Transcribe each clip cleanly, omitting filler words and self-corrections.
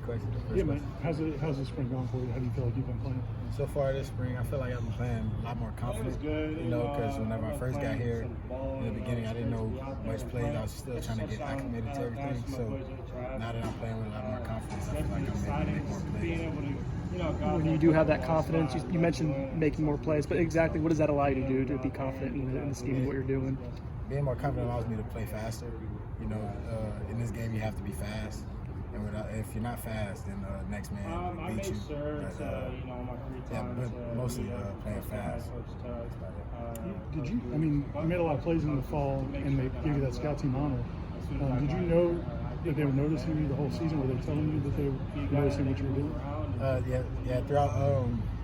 question? Yeah, man. How's the spring gone for you? How do you feel like you've been playing? So far this spring, I feel like I've been playing a lot more confident, because whenever I first got here, in the beginning, I didn't know much plays. I was still trying to get acclimated to everything. So now that I'm playing with a lot more confidence, I feel like I'm making more plays. When you do have that confidence, you mentioned making more plays, but exactly what does that allow you to do to be confident in the scheme of what you're doing? Being more confident allows me to play faster. In this game, you have to be fast. And if you're not fast, then the next man will beat you. But mostly playing fast. Did you? I mean, you made a lot of plays in the fall, and they gave you that scout team honor. Did you know that they were noticing you the whole season? Were they telling you that they were noticing what you were doing? Yeah. Throughout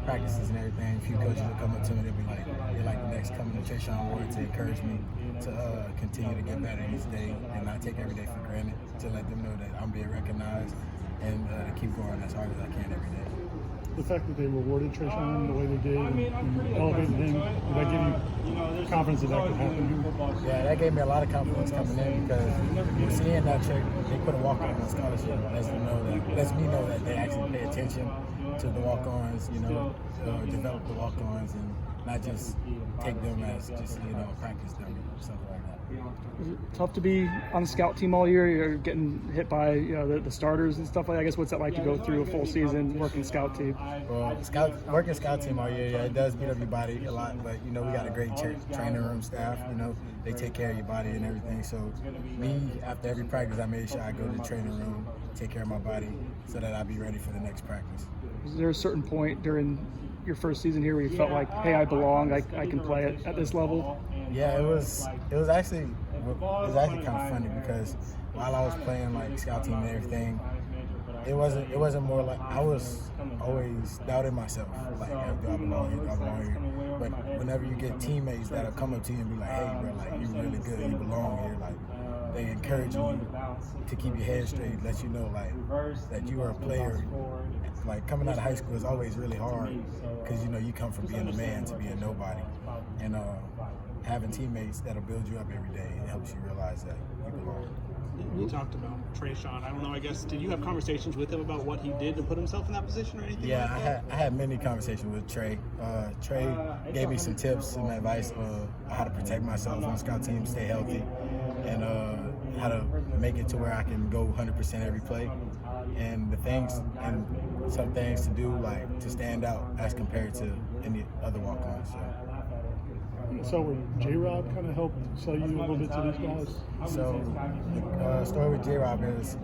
practices and everything, a few coaches would come up to me. They'd be like, "You're like the next coming to Trayshawn Ward," to encourage me to continue to get better each day and not take every day for granted. To let them know that I'm being recognized and to keep going as hard as I can every day. The fact that they rewarded Trayshawn the way they did and elevated him, did that give you confidence that could happen? Yeah, that gave me a lot of confidence coming in, because seeing that they put a walk-on on scholarship lets me know that they actually pay attention to the walk-ons, develop the walk-ons and not just take them as just practice them or something like that. Is it tough to be on the scout team all year? You're getting hit by the starters and stuff like that. I guess what's that like to go through a full season working scout team? Well, working scout team all year, it does beat up your body a lot, but we got a great training room staff. They take care of your body and everything. So me, after every practice, I made sure I go to the training room, take care of my body, so that I'll be ready for the next practice. Was there a certain point during your first season here where you felt like, hey, I belong, I can play at this level? Yeah, it was actually kind of funny, because while I was playing like scout team and everything, it wasn't more like I was always doubting myself, like, hey, do I belong here? Do I belong here? But whenever you get teammates that'll come up to you and be like, hey, bro, like, you're really good, you belong here, like, they encourage you to keep your head straight, let you know like that you are a player. Like, coming out of high school is always really hard, because you come from being a man to being nobody, and having teammates that'll build you up every day, it helps you realize that you belong. You talked about Trayshawn. I don't know, I guess, did you have conversations with him about what he did to put himself in that position or anything? Yeah, like I had many conversations with Trey. Trey gave me some tips and advice on how to protect myself on the scout team, stay healthy, and how to make it to where I can go 100% every play, and some things to do, like to stand out as compared to any other walk-ons. So J-Rob kind of helped sell you a little bit to these guys? So the story with J-Rob is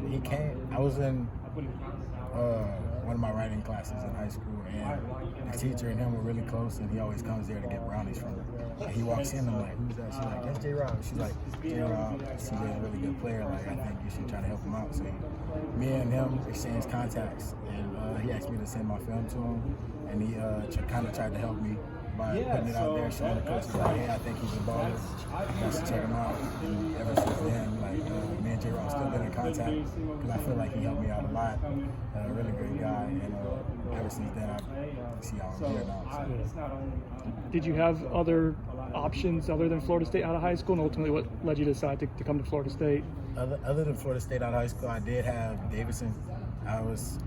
I was in one of my writing classes in high school, and the teacher and him were really close, and he always comes there to get brownies from her. And he walks in, I'm like, who's that? She's like, that's J-Rob. She's like, J-Rob, he's a really good player. Like, I think you should try to help him out. So me and him exchanged contacts, and he asked me to send my film to him, and he kind of tried to help me by putting it out there, showing the coaches like, hey, I think he's a baller. You guys should check him out. And ever since then, me and J-Rob still been in contact, because I feel like he helped me out a lot. A really great guy, and ever since then, I see how I'm here now. Did you have other options other than Florida State out of high school, and ultimately what led you to decide to come to Florida State? Other than Florida State out of high school, I did have Davidson. I was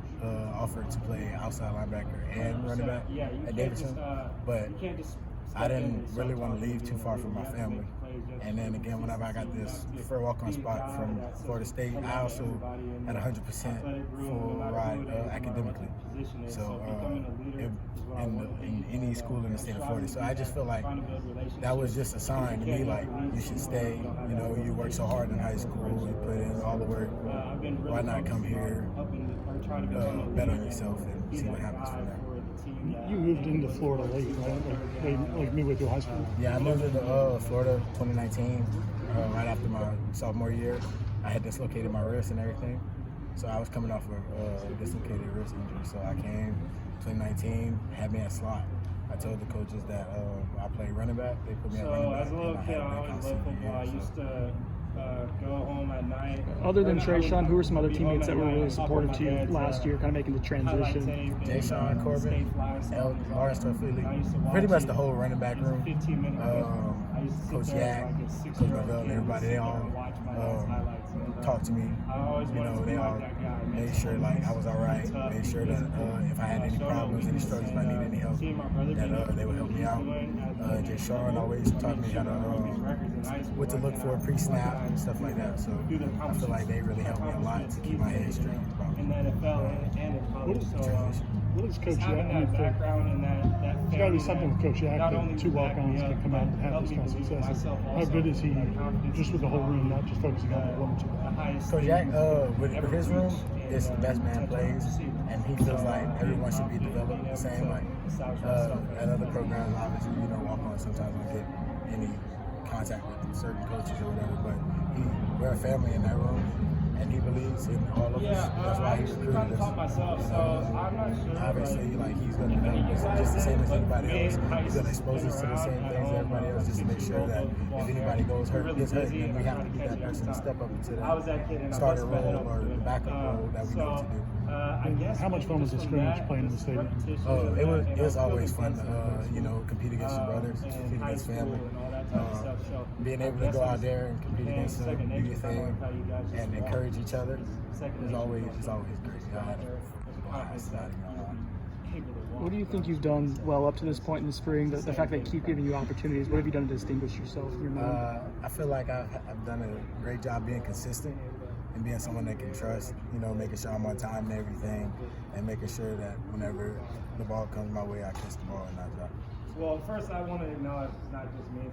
offered to play outside linebacker and running back at Davidson, but I didn't really want to leave too far from my family. And then again, whenever I got this preferred walk-on spot from Florida State, I also had 100% full ride academically. So in any school in the state of Florida. So I just feel like that was just a sign to me, like, you should stay. You work so hard in high school, you put in all the work. Why not come here, bet on yourself, and see what happens from there. You moved into Florida late, right? Like midway through high school? Yeah, I moved into Florida 2019, right after my sophomore year. I had dislocated my wrist and everything. So I was coming off a dislocated wrist injury. So I came 2019, had me at slot. I told the coaches that I played running back. They put me at running back. As a little kid, I always played football. I used to go home at night. Other than Trayshawn, who were some other teammates that were really supportive to you last year, kind of making the transition? Jayshawn Corbin, Lawrence Torfili, pretty much the whole running back room. Coach Yak, Coach Campbell, and everybody, they all talk to me. They all made sure like I was all right, made sure that if I had any problems, any struggles, if I needed any help, that they would help me out. Just Sean always taught me how to what to look for pre-snap and stuff like that. So I feel like they really helped me a lot to keep my head straight. What is Coach Yak? I mean, there's got to be something with Coach Yak that two walk-ons can come out and have this kind of success. How good is he just with the whole room, not just focusing on one or two guys? Coach Yak, with his room, it's the best man plays, and he feels like everyone should be developed the same. Like at other programs, obviously, walk-ons sometimes don't get any contact with certain coaches or whatever, but we're a family in that room. And he believes in all of us. That's why he recruited us. Obviously, like he's going to develop us just the same as anybody else. He's going to expose us to the same things as everybody else, just to make sure that if anybody gets hurt, then we have to be that person to step up into that starter role or the backup role that we need to do. How much fun was the scrimmage playing in the stadium? Oh, it was always fun to compete against your brothers, compete against family. Being able to go out there and compete against them, do your thing, and encourage each other is always great. What do you think you've done well up to this point in the spring? The fact that they keep giving you opportunities, what have you done to distinguish yourself? I feel like I've done a great job being consistent and being someone they can trust, making sure I'm on time and everything, and making sure that whenever the ball comes my way, I catch the ball and not drop it. Well, first I want to acknowledge it's not just me.